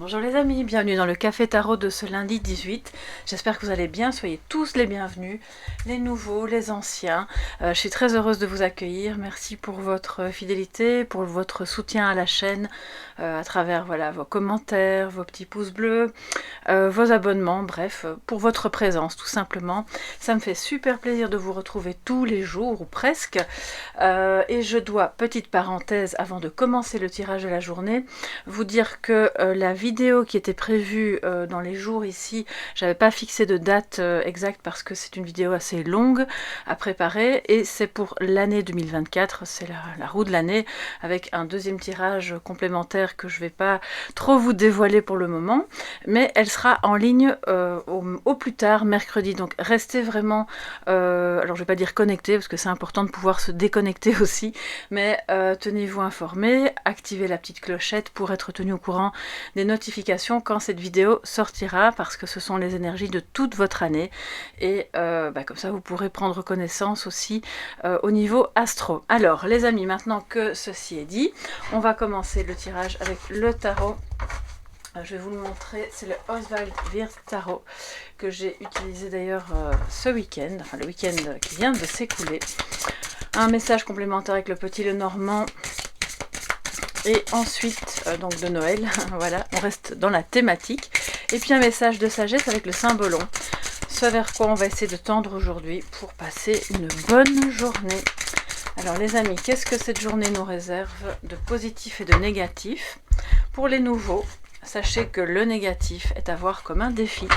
Bonjour les amis, bienvenue dans le Café Tarot de ce lundi 18. J'espère que vous allez bien, soyez tous les bienvenus, les nouveaux, les anciens. Je suis très heureuse de vous accueillir, merci pour votre fidélité, pour votre soutien à la chaîne, à travers voilà, vos commentaires, vos petits pouces bleus, vos abonnements, bref, pour votre présence tout simplement. Ça me fait super plaisir de vous retrouver tous les jours, ou presque. Et je dois, petite parenthèse, avant de commencer le tirage de la journée, vous dire que la vidéo qui était prévue dans les jours ici, j'avais pas fixé de date exacte parce que c'est une vidéo assez longue à préparer et c'est pour l'année 2024, c'est la roue de l'année avec un deuxième tirage complémentaire que je vais pas trop vous dévoiler pour le moment, mais elle sera en ligne au plus tard mercredi, donc restez vraiment, alors je vais pas dire connecté parce que c'est important de pouvoir se déconnecter aussi, mais tenez-vous informés, activez la petite clochette pour être tenu au courant des notifications quand cette vidéo sortira, parce que ce sont les énergies de toute votre année et comme ça vous pourrez prendre connaissance aussi au niveau astro. Alors les amis, maintenant que ceci est dit, on va commencer le tirage avec le tarot. Je vais vous le montrer, c'est le Oswald Wirth Tarot que j'ai utilisé d'ailleurs ce week-end, enfin le week-end qui vient de s'écouler. Un message complémentaire avec le petit Lenormand. Et ensuite, donc de Noël, voilà, on reste dans la thématique. Et puis un message de sagesse avec le Symbolon. Ce vers quoi on va essayer de tendre aujourd'hui pour passer une bonne journée. Alors les amis, qu'est-ce que cette journée nous réserve de positif et de négatif? Pour les nouveaux, sachez que le négatif est à voir comme un défi.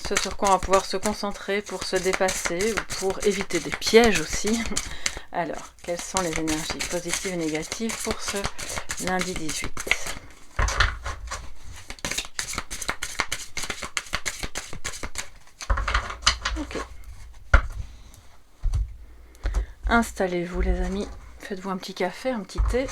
Ce sur quoi on va pouvoir se concentrer pour se dépasser ou pour éviter des pièges aussi. Alors, quelles sont les énergies positives et négatives pour ce lundi 18? Ok. Installez-vous les amis, faites-vous un petit café, un petit thé.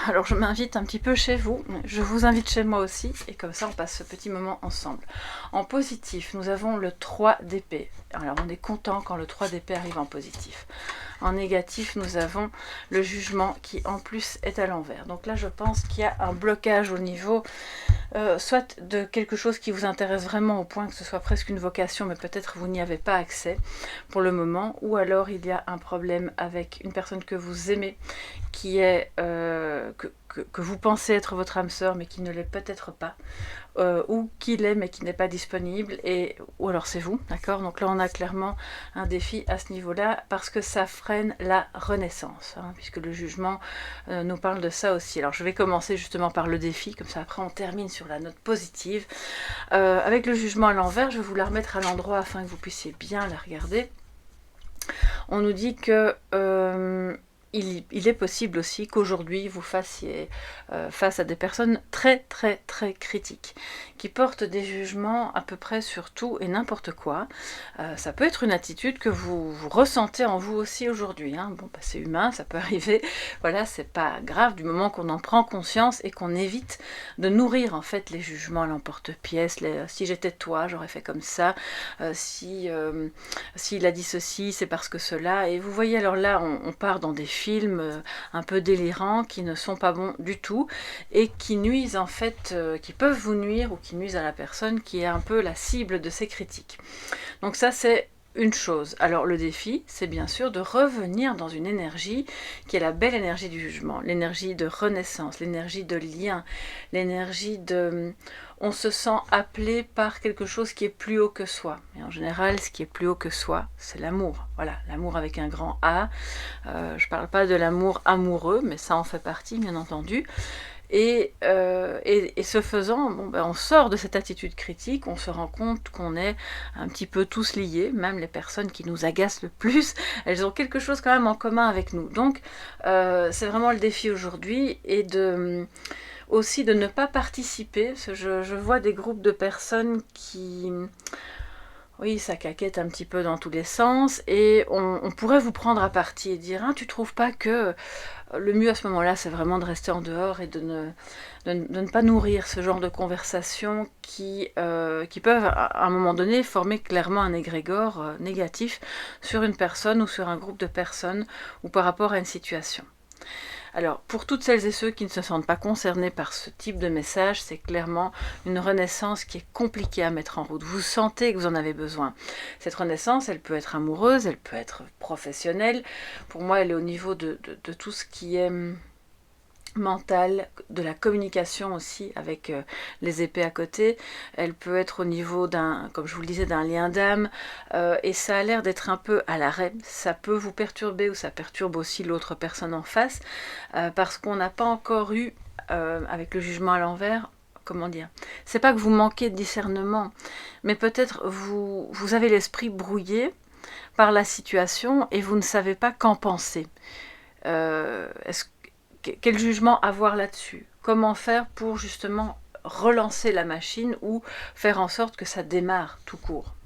Alors je m'invite un petit peu chez vous, je vous invite chez moi aussi, et comme ça on passe ce petit moment ensemble. En positif, nous avons le 3 d'épée. Alors on est content quand le 3 d'épée arrive en positif. En négatif, nous avons le jugement qui en plus est à l'envers. Donc là je pense qu'il y a un blocage au niveau soit de quelque chose qui vous intéresse vraiment au point que ce soit presque une vocation, mais peut-être vous n'y avez pas accès pour le moment, ou alors il y a un problème avec une personne que vous aimez, qui est que vous pensez être votre âme sœur, mais qui ne l'est peut-être pas, ou qui l'est mais qui n'est pas disponible, ou alors c'est vous, d'accord? Donc là on a clairement un défi à ce niveau-là, parce que ça freine la renaissance, hein, puisque le jugement nous parle de ça aussi. Alors je vais commencer justement par le défi, comme ça après on termine sur la note positive. Avec le jugement à l'envers, je vais vous la remettre à l'endroit afin que vous puissiez bien la regarder. On nous dit que il est possible aussi qu'aujourd'hui vous fassiez face à des personnes très très très critiques, qui portent des jugements à peu près sur tout et n'importe quoi. Ça peut être une attitude que vous ressentez en vous aussi aujourd'hui, hein. Bon, bah, c'est humain, ça peut arriver, voilà, c'est pas grave du moment qu'on en prend conscience et qu'on évite de nourrir en fait les jugements à l'emporte-pièce. Si j'étais toi, j'aurais fait comme ça, s'il a dit ceci, c'est parce que cela, et vous voyez, alors là on part dans des films un peu délirants qui ne sont pas bons du tout et qui nuisent en fait, qui peuvent vous nuire ou qui nuisent à la personne qui est un peu la cible de ces critiques. Donc ça c'est une chose. Alors le défi, c'est bien sûr de revenir dans une énergie qui est la belle énergie du jugement, l'énergie de renaissance, l'énergie de lien, l'énergie de... On se sent appelé par quelque chose qui est plus haut que soi. Et en général, ce qui est plus haut que soi, c'est l'amour. Voilà, l'amour avec un grand A. Je ne parle pas de l'amour amoureux, mais ça en fait partie, bien entendu. Et ce faisant, bon, ben, on sort de cette attitude critique, on se rend compte qu'on est un petit peu tous liés, même les personnes qui nous agacent le plus, elles ont quelque chose quand même en commun avec nous. Donc c'est vraiment le défi aujourd'hui, et aussi de ne pas participer, parce que je vois des groupes de personnes qui... Oui, ça caquette un petit peu dans tous les sens, et on pourrait vous prendre à partie et dire, hein, tu trouves pas que le mieux à ce moment-là, c'est vraiment de rester en dehors et de ne pas nourrir ce genre de conversations qui peuvent, à un moment donné, former clairement un égrégore négatif sur une personne ou sur un groupe de personnes ou par rapport à une situation. Alors, pour toutes celles et ceux qui ne se sentent pas concernés par ce type de message, c'est clairement une renaissance qui est compliquée à mettre en route. Vous sentez que vous en avez besoin. Cette renaissance, elle peut être amoureuse, elle peut être professionnelle. Pour moi, elle est au niveau de tout ce qui est mentale, de la communication aussi avec les épées à côté. Elle peut être au niveau d'un, comme je vous le disais, d'un lien d'âme, et ça a l'air d'être un peu à l'arrêt. Ça peut vous perturber ou ça perturbe aussi l'autre personne en face, parce qu'on n'a pas encore eu, avec le jugement à l'envers, comment dire, c'est pas que vous manquez de discernement, mais peut-être vous avez l'esprit brouillé par la situation et vous ne savez pas qu'en penser. Quel jugement avoir là-dessus? Comment faire pour justement relancer la machine ou faire en sorte que ça démarre tout court?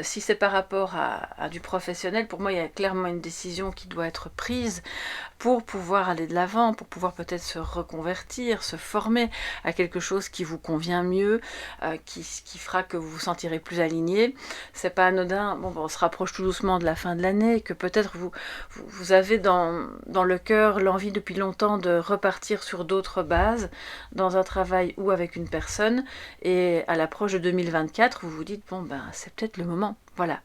Si c'est par rapport à du professionnel, pour moi, il y a clairement une décision qui doit être prise pour pouvoir aller de l'avant, pour pouvoir peut-être se reconvertir, se former à quelque chose qui vous convient mieux, qui fera que vous vous sentirez plus aligné. C'est pas anodin. Bon, on se rapproche tout doucement de la fin de l'année, que peut-être vous avez dans le cœur l'envie depuis longtemps de repartir sur d'autres bases, dans un travail ou avec une personne, et à l'approche de 2024, vous vous dites, bon, ben, c'est peut-être le moment. Voilà.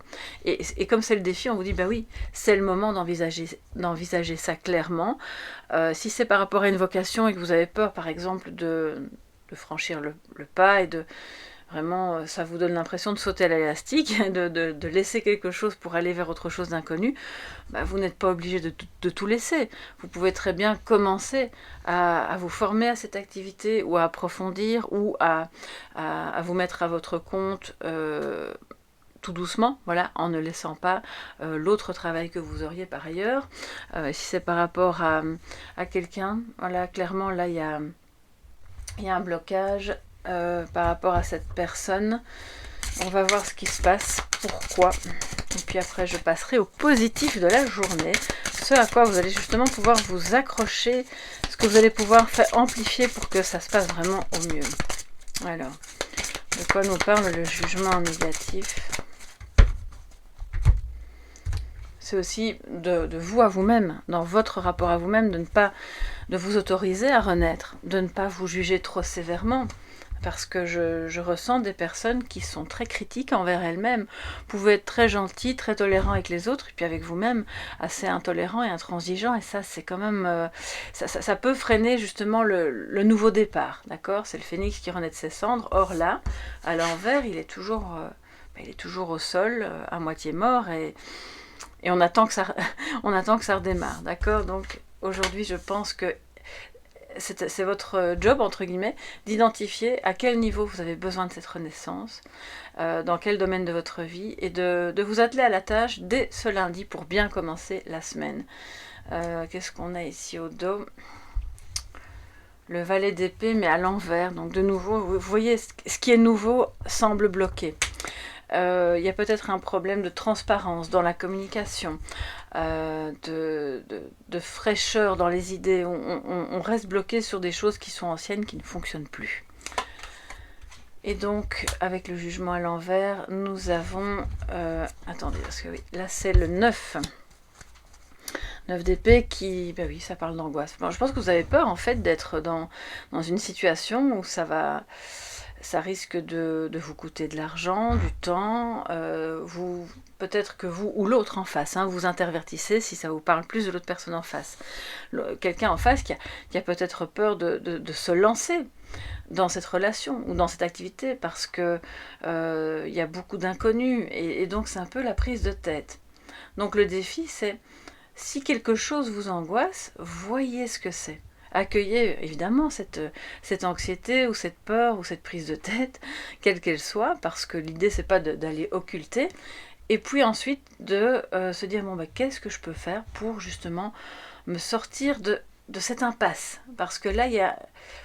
Et comme c'est le défi, on vous dit, bah oui, c'est le moment d'envisager ça clairement. Si c'est par rapport à une vocation et que vous avez peur, par exemple, de franchir le pas et de vraiment, ça vous donne l'impression de sauter à l'élastique, de laisser quelque chose pour aller vers autre chose d'inconnu, bah, vous n'êtes pas obligé de tout laisser. Vous pouvez très bien commencer à vous former à cette activité ou à approfondir ou à vous mettre à votre compte tout doucement, voilà, en ne laissant pas l'autre travail que vous auriez par ailleurs. Si c'est par rapport à quelqu'un, voilà, clairement, là, il y a un blocage par rapport à cette personne. On va voir ce qui se passe, pourquoi. Et puis après, je passerai au positif de la journée, ce à quoi vous allez justement pouvoir vous accrocher, ce que vous allez pouvoir faire amplifier pour que ça se passe vraiment au mieux. Alors, de quoi nous parle le jugement négatif? C'est aussi de vous à vous-même, dans votre rapport à vous-même, de vous autoriser à renaître, de ne pas vous juger trop sévèrement, parce que je ressens des personnes qui sont très critiques envers elles-mêmes. Vous pouvez être très gentil, très tolérant avec les autres, et puis avec vous-même, assez intolérant et intransigeant, et ça, c'est quand même... ça peut freiner justement le nouveau départ, d'accord? C'est le phénix qui renaît de ses cendres. Or là, à l'envers, il est toujours au sol, à moitié mort, et on attend que ça, on attend que ça redémarre, d'accord? Donc aujourd'hui, je pense que c'est votre job, entre guillemets, d'identifier à quel niveau vous avez besoin de cette renaissance, dans quel domaine de votre vie, et de vous atteler à la tâche dès ce lundi pour bien commencer la semaine. Qu'est-ce qu'on a ici au dos? Le valet d'épée, mais à l'envers. Donc de nouveau, vous voyez, ce qui est nouveau semble bloqué. Il y a peut-être un problème de transparence dans la communication, de fraîcheur dans les idées. On reste bloqué sur des choses qui sont anciennes, qui ne fonctionnent plus. Et donc, avec le jugement à l'envers, nous avons... attendez, parce que oui, là c'est le 9. 9 d'épée qui... Ben oui, ça parle d'angoisse. Bon, je pense que vous avez peur en fait d'être dans une situation où ça risque de vous coûter de l'argent, du temps, peut-être que vous ou l'autre en face, vous intervertissez si ça vous parle plus de l'autre personne en face. Quelqu'un en face qui a peut-être peur de se lancer dans cette relation ou dans cette activité parce que il y a beaucoup d'inconnus et donc c'est un peu la prise de tête. Donc le défi c'est, si quelque chose vous angoisse, voyez ce que c'est. Accueillez évidemment cette anxiété ou cette peur ou cette prise de tête, quelle qu'elle soit, parce que l'idée c'est pas d'aller occulter, et puis ensuite de se dire bon, qu'est-ce que je peux faire pour justement me sortir de cette impasse, parce que là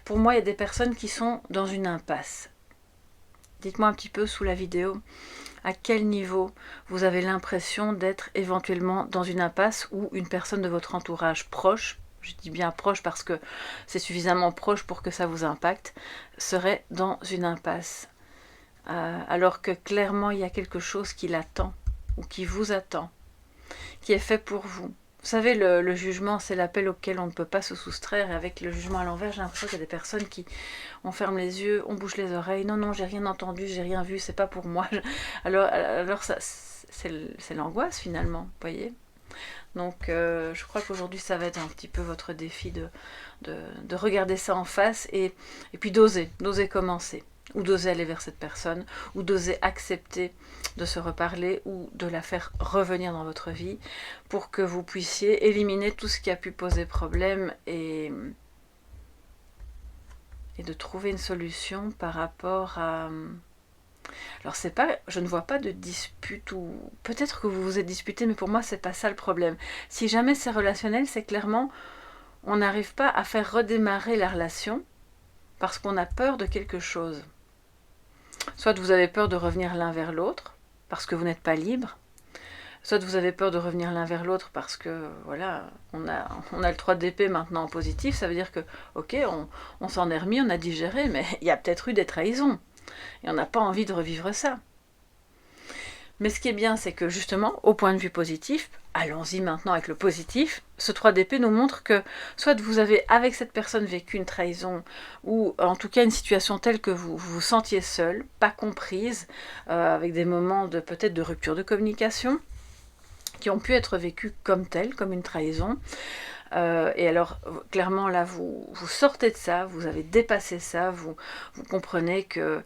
pour moi il y a des personnes qui sont dans une impasse. Dites-moi un petit peu sous la vidéo à quel niveau vous avez l'impression d'être éventuellement dans une impasse ou une personne de votre entourage proche, je dis bien proche parce que c'est suffisamment proche pour que ça vous impacte, serait dans une impasse. Alors que clairement il y a quelque chose qui l'attend ou qui vous attend, qui est fait pour vous. Vous savez, le jugement, c'est l'appel auquel on ne peut pas se soustraire. Et avec le jugement à l'envers, j'ai l'impression qu'il y a des personnes qui, on ferme les yeux, on bouche les oreilles. Non, non, j'ai rien entendu, j'ai rien vu, c'est pas pour moi. Alors ça, c'est l'angoisse finalement, vous voyez. Donc je crois qu'aujourd'hui ça va être un petit peu votre défi de regarder ça en face et puis d'oser commencer, ou d'oser aller vers cette personne, ou d'oser accepter de se reparler, ou de la faire revenir dans votre vie pour que vous puissiez éliminer tout ce qui a pu poser problème et de trouver une solution par rapport à... Alors c'est pas, je ne vois pas de dispute, ou peut-être que vous vous êtes disputé, mais pour moi c'est pas ça le problème. Si jamais c'est relationnel, c'est clairement on n'arrive pas à faire redémarrer la relation parce qu'on a peur de quelque chose. Soit vous avez peur de revenir l'un vers l'autre parce que vous n'êtes pas libre, soit vous avez peur de revenir l'un vers l'autre parce que voilà, on a le 3 d'épée maintenant en positif, ça veut dire que ok, on s'en est remis, on a digéré, mais il y a peut-être eu des trahisons. Et on n'a pas envie de revivre ça. Mais ce qui est bien, c'est que justement, au point de vue positif, allons-y maintenant avec le positif, ce 3 d'épée nous montre que soit vous avez avec cette personne vécu une trahison, ou en tout cas une situation telle que vous vous sentiez seul, pas comprise, avec des moments de peut-être de rupture de communication, qui ont pu être vécus comme tels, comme une trahison. Et alors, clairement, là, vous sortez de ça, vous avez dépassé ça, vous comprenez que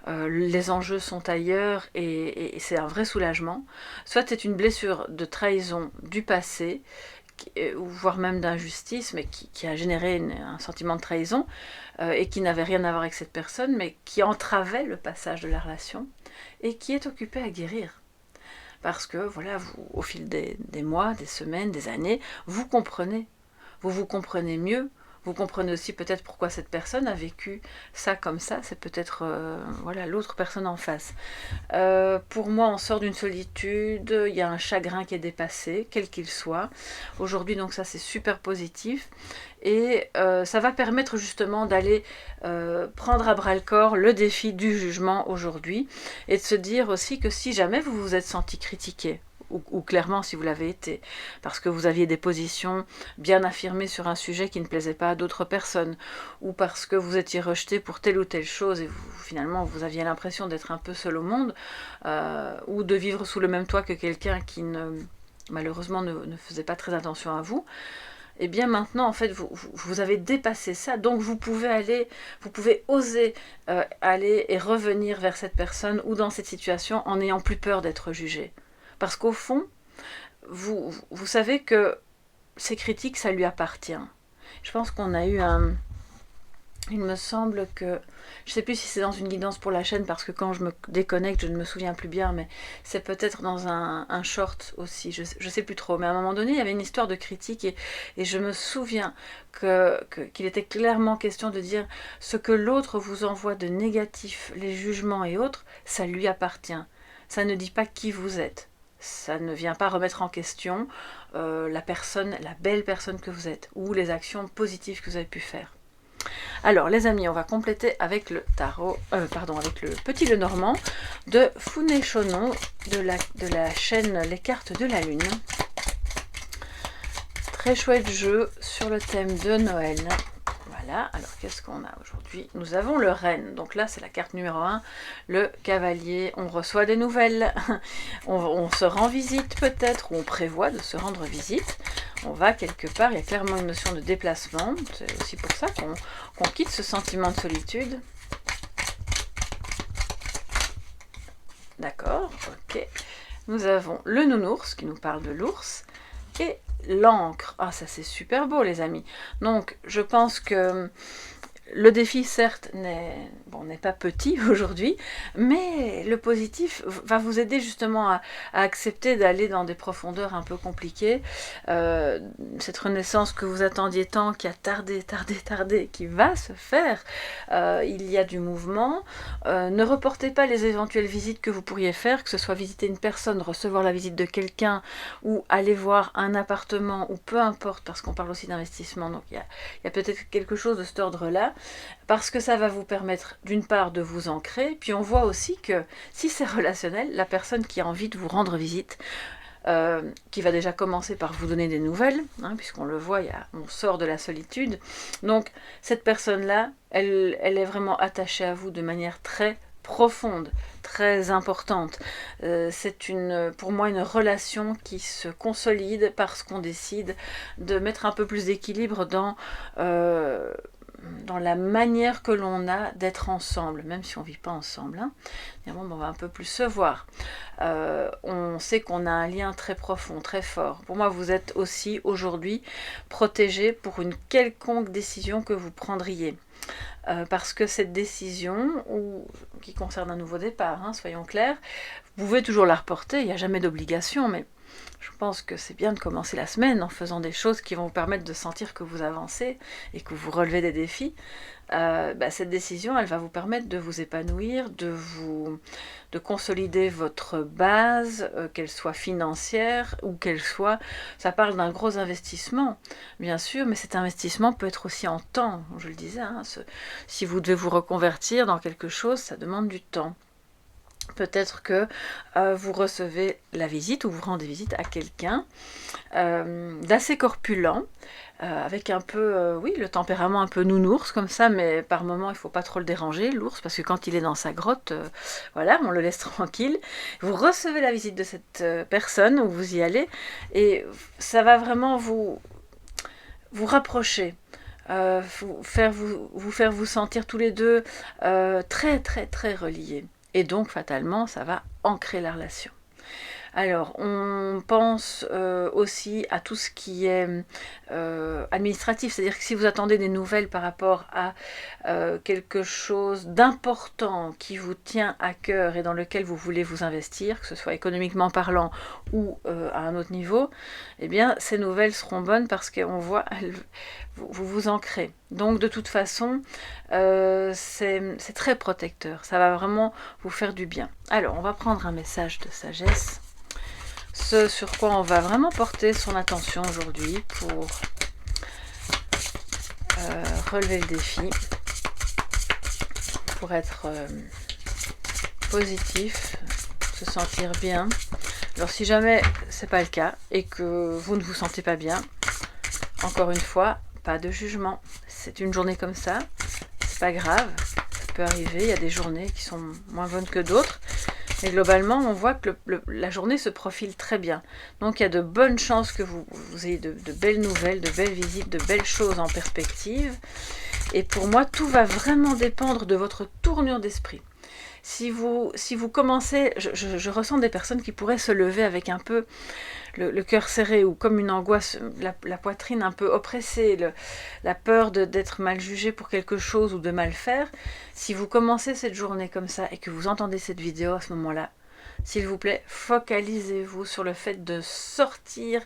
les enjeux sont ailleurs et c'est un vrai soulagement. Soit c'est une blessure de trahison du passé, voire même d'injustice, mais qui a généré un sentiment de trahison et qui n'avait rien à voir avec cette personne, mais qui entravait le passage de la relation et qui est occupé à guérir. Parce que, voilà, vous, au fil des mois, des semaines, des années, vous comprenez. Vous comprenez mieux, vous comprenez aussi peut-être pourquoi cette personne a vécu ça comme ça, c'est peut-être voilà, l'autre personne en face. Pour moi, on sort d'une solitude, il y a un chagrin qui est dépassé, quel qu'il soit. Aujourd'hui, donc ça c'est super positif. Et ça va permettre justement d'aller prendre à bras le corps le défi du jugement aujourd'hui et de se dire aussi que si jamais vous vous êtes senti critiqué, ou clairement si vous l'avez été, parce que vous aviez des positions bien affirmées sur un sujet qui ne plaisait pas à d'autres personnes, ou parce que vous étiez rejeté pour telle ou telle chose et finalement vous aviez l'impression d'être un peu seul au monde, ou de vivre sous le même toit que quelqu'un qui malheureusement ne faisait pas très attention à vous. Et bien maintenant, en fait, vous avez dépassé ça, donc vous pouvez oser aller et revenir vers cette personne ou dans cette situation en n'ayant plus peur d'être jugé. Parce qu'au fond, vous savez que ces critiques, ça lui appartient. Je pense qu'on a eu il me semble que... Je ne sais plus si c'est dans une guidance pour la chaîne, parce que quand je me déconnecte, je ne me souviens plus bien, mais c'est peut-être dans un short aussi, je ne sais plus trop. Mais à un moment donné, il y avait une histoire de critique, et je me souviens qu'il était clairement question de dire ce que l'autre vous envoie de négatif, les jugements et autres, ça lui appartient. Ça ne dit pas qui vous êtes. Ça ne vient pas remettre en question la belle personne que vous êtes, ou les actions positives que vous avez pu faire. Alors les amis, on va compléter avec le tarot, avec le petit Lenormand de Founé Chonon de la chaîne Les Cartes de la Lune. Très chouette jeu sur le thème de Noël. Voilà, alors qu'est-ce qu'on a aujourd'hui? Nous avons le Reine, donc là c'est la carte numéro 1, le Cavalier, on reçoit des nouvelles, on se rend visite peut-être, ou on prévoit de se rendre visite, on va quelque part, il y a clairement une notion de déplacement, c'est aussi pour ça qu'on quitte ce sentiment de solitude. D'accord, ok. Nous avons le Nounours qui nous parle de l'ours, et l'encre. Ah, ça c'est super beau les amis. Donc je pense que le défi certes n'est pas petit aujourd'hui, mais le positif va vous aider justement à accepter d'aller dans des profondeurs un peu compliquées. Cette renaissance que vous attendiez tant, qui a tardé, qui va se faire. Il y a du mouvement. Ne reportez pas les éventuelles visites que vous pourriez faire, que ce soit visiter une personne, recevoir la visite de quelqu'un, ou aller voir un appartement, ou peu importe, parce qu'on parle aussi d'investissement, donc il y a peut-être quelque chose de cet ordre-là, parce que ça va vous permettre d'une part de vous ancrer, puis on voit aussi que si c'est relationnel, la personne qui a envie de vous rendre visite qui va déjà commencer par vous donner des nouvelles, hein, puisqu'on le voit, on sort de la solitude. Donc cette personne-là, elle est vraiment attachée à vous de manière très profonde, très importante. C'est pour moi une relation qui se consolide parce qu'on décide de mettre un peu plus d'équilibre dans la manière que l'on a d'être ensemble, même si on ne vit pas ensemble. Hein. On va un peu plus se voir. On sait qu'on a un lien très profond, très fort. Pour moi, vous êtes aussi aujourd'hui protégé pour une quelconque décision que vous prendriez. Parce que cette décision, qui concerne un nouveau départ, hein, soyons clairs, vous pouvez toujours la reporter, il n'y a jamais d'obligation, mais je pense que c'est bien de commencer la semaine en faisant des choses qui vont vous permettre de sentir que vous avancez et que vous relevez des défis. Cette décision, elle va vous permettre de vous épanouir, de consolider votre base, qu'elle soit financière ou qu'elle soit... Ça parle d'un gros investissement, bien sûr, mais cet investissement peut être aussi en temps, je le disais. Hein, si vous devez vous reconvertir dans quelque chose, ça demande du temps. Peut-être que vous recevez la visite ou vous rendez visite à quelqu'un d'assez corpulent, avec un peu, le tempérament un peu nounours comme ça, mais par moments il ne faut pas trop le déranger, l'ours, parce que quand il est dans sa grotte, voilà, on le laisse tranquille. Vous recevez la visite de cette personne, où vous y allez, et ça va vraiment vous rapprocher. Vous faire vous sentir tous les deux très très très reliés. Et donc, fatalement, ça va ancrer la relation. Alors, on pense aussi à tout ce qui est administratif, c'est-à-dire que si vous attendez des nouvelles par rapport à quelque chose d'important qui vous tient à cœur et dans lequel vous voulez vous investir, que ce soit économiquement parlant ou à un autre niveau, eh bien, ces nouvelles seront bonnes parce qu'on voit, vous vous ancrez. Donc, de toute façon, c'est très protecteur. Ça va vraiment vous faire du bien. Alors, on va prendre un message de sagesse. Ce sur quoi on va vraiment porter son attention aujourd'hui pour relever le défi, pour être positif, se sentir bien. Alors si jamais c'est pas le cas et que vous ne vous sentez pas bien, encore une fois, pas de jugement. C'est une journée comme ça, c'est pas grave, ça peut arriver, il y a des journées qui sont moins bonnes que d'autres. Et globalement, on voit que la journée se profile très bien. Donc il y a de bonnes chances que vous ayez de belles nouvelles, de belles visites, de belles choses en perspective. Et pour moi, tout va vraiment dépendre de votre tournure d'esprit. Si vous commencez, je ressens des personnes qui pourraient se lever avec un peu le cœur serré ou comme une angoisse, la poitrine un peu oppressée, la peur d'être mal jugé pour quelque chose ou de mal faire. Si vous commencez cette journée comme ça et que vous entendez cette vidéo à ce moment-là, s'il vous plaît, focalisez-vous sur le fait de sortir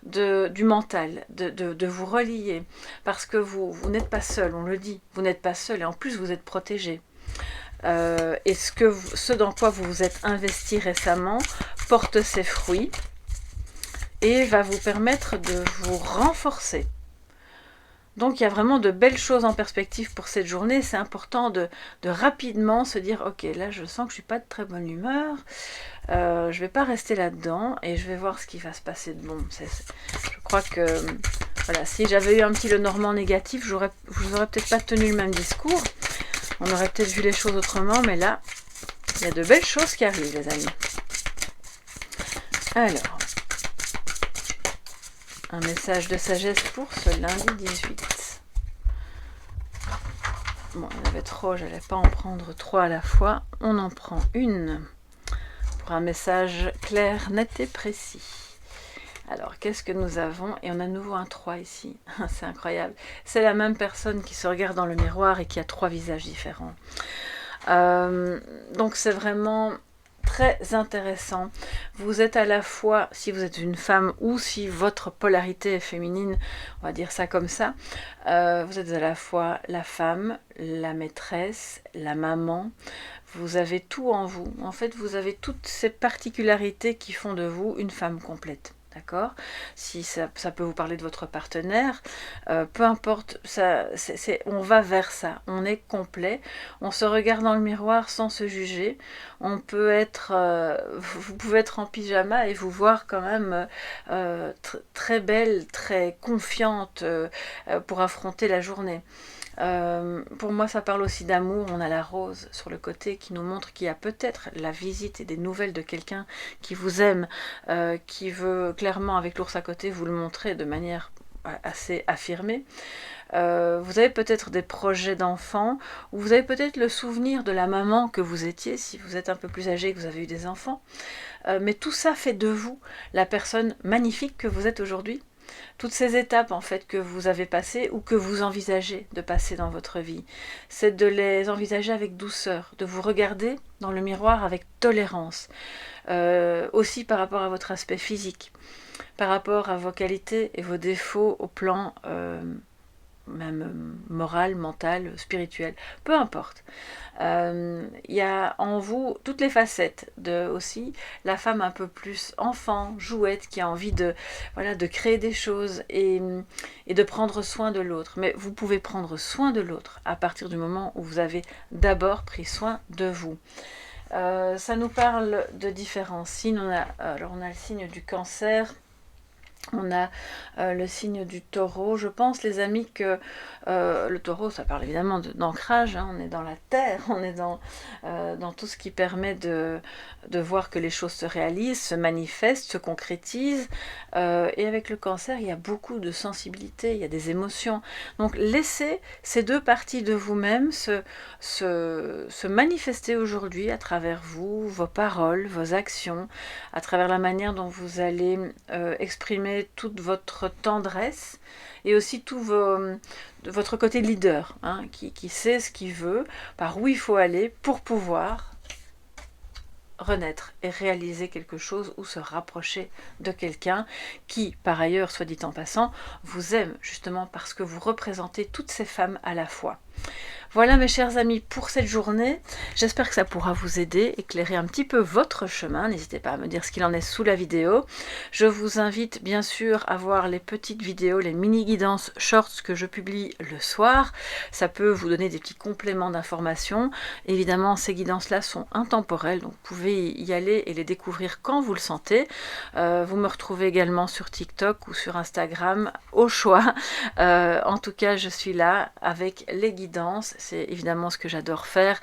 du mental, de vous relier, parce que vous n'êtes pas seul, on le dit, vous n'êtes pas seul et en plus vous êtes protégé. Et ce dans quoi vous vous êtes investi récemment porte ses fruits et va vous permettre de vous renforcer. Donc il y a vraiment de belles choses en perspective pour cette journée. C'est important de rapidement se dire ok, là je sens que je suis pas de très bonne humeur, je vais pas rester là-dedans et je vais voir ce qui va se passer de bon. Je crois que voilà, si j'avais eu un petit Lenormand négatif, je vous aurais peut-être pas tenu le même discours. On aurait peut-être vu les choses autrement, mais là, il y a de belles choses qui arrivent, les amis. Alors, un message de sagesse pour ce lundi 18. Bon, il y en avait trop, je n'allais pas en prendre 3 à la fois. On en prend une pour un message clair, net et précis. Alors, qu'est-ce que nous avons? Et on a de nouveau un 3 ici. C'est incroyable. C'est la même personne qui se regarde dans le miroir et qui a 3 visages différents. Donc, c'est vraiment très intéressant. Vous êtes à la fois, si vous êtes une femme ou si votre polarité est féminine, on va dire ça comme ça, vous êtes à la fois la femme, la maîtresse, la maman. Vous avez tout en vous. En fait, vous avez toutes ces particularités qui font de vous une femme complète. d'accord? Si ça peut vous parler de votre partenaire, peu importe, on va vers ça, on est complet, on se regarde dans le miroir sans se juger, on peut être, vous pouvez être en pyjama et vous voir quand même très belle, très confiante pour affronter la journée. Pour moi, ça parle aussi d'amour. On a la rose sur le côté qui nous montre qu'il y a peut-être la visite et des nouvelles de quelqu'un qui vous aime, qui veut clairement, avec l'ours à côté, vous le montrer de manière assez affirmée. Vous avez peut-être des projets d'enfants, ou vous avez peut-être le souvenir de la maman que vous étiez, si vous êtes un peu plus âgé et que vous avez eu des enfants. Mais tout ça fait de vous la personne magnifique que vous êtes aujourd'hui. Toutes ces étapes en fait que vous avez passées ou que vous envisagez de passer dans votre vie, c'est de les envisager avec douceur, de vous regarder dans le miroir avec tolérance, aussi par rapport à votre aspect physique, par rapport à vos qualités et vos défauts au plan même moral, mental, spirituel, peu importe. Il y a en vous toutes les facettes de aussi la femme un peu plus enfant, jouette, qui a envie de, voilà, de créer des choses et de prendre soin de l'autre. Mais vous pouvez prendre soin de l'autre à partir du moment où vous avez d'abord pris soin de vous. Ça nous parle de différents signes. Alors on a le signe du Cancer. On a le signe du Taureau. Je pense, les amis, que le Taureau, ça parle évidemment d'ancrage, hein. On est dans la terre, on est dans tout ce qui permet de voir que les choses se réalisent, se manifestent, se concrétisent. Et avec le Cancer, il y a beaucoup de sensibilité, il y a des émotions. Donc laissez ces deux parties de vous-même se manifester aujourd'hui à travers vous, vos paroles, vos actions, à travers la manière dont vous allez exprimer toute votre tendresse et aussi tout votre côté leader, hein, qui sait ce qu'il veut, par où il faut aller pour pouvoir renaître et réaliser quelque chose ou se rapprocher de quelqu'un qui, par ailleurs, soit dit en passant, vous aime justement parce que vous représentez toutes ces femmes à la fois. Voilà mes chers amis pour cette journée, j'espère que ça pourra vous aider, éclairer un petit peu votre chemin, n'hésitez pas à me dire ce qu'il en est sous la vidéo. Je vous invite bien sûr à voir les petites vidéos, les mini guidances shorts que je publie le soir, ça peut vous donner des petits compléments d'informations. Évidemment ces guidances là sont intemporelles, donc vous pouvez y aller et les découvrir quand vous le sentez. Vous me retrouvez également sur TikTok ou sur Instagram au choix, en tout cas je suis là avec les guidances. C'est évidemment ce que j'adore faire,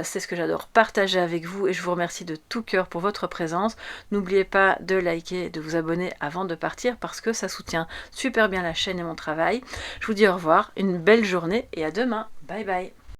c'est ce que j'adore partager avec vous et je vous remercie de tout cœur pour votre présence. N'oubliez pas de liker et de vous abonner avant de partir parce que ça soutient super bien la chaîne et mon travail. Je vous dis au revoir, une belle journée et à demain. Bye bye.